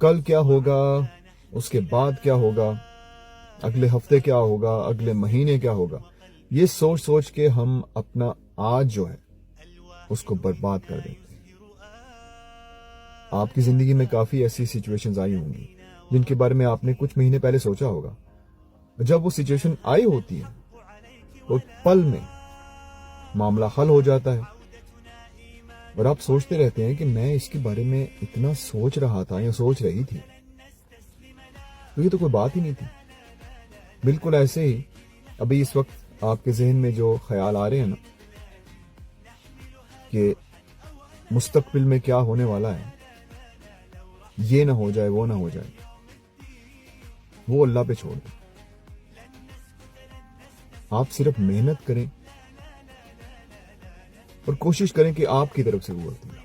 کل کیا ہوگا، اس کے بعد کیا ہوگا، اگلے ہفتے کیا ہوگا، اگلے مہینے کیا ہوگا، یہ سوچ سوچ کے ہم اپنا آج جو ہے اس کو برباد کر دیتے ہیں۔ آپ کی زندگی میں کافی ایسی سچویشنز آئی ہوں گی جن کے بارے میں آپ نے کچھ مہینے پہلے سوچا ہوگا۔ جب وہ سچویشن آئی ہوتی ہے تو پل میں معاملہ حل ہو جاتا ہے، اور آپ سوچتے رہتے ہیں کہ میں اس کے بارے میں اتنا سوچ رہا تھا یا سوچ رہی تھی، تو یہ تو کوئی بات ہی نہیں تھی۔ بالکل ایسے ہی ابھی اس وقت آپ کے ذہن میں جو خیال آ رہے ہیں نا کہ مستقبل میں کیا ہونے والا ہے، یہ نہ ہو جائے، وہ نہ ہو جائے، وہ اللہ پہ چھوڑ دیں۔ آپ صرف محنت کریں اور کوشش کریں کہ آپ کی طرف سے وہ ہوتی ہے۔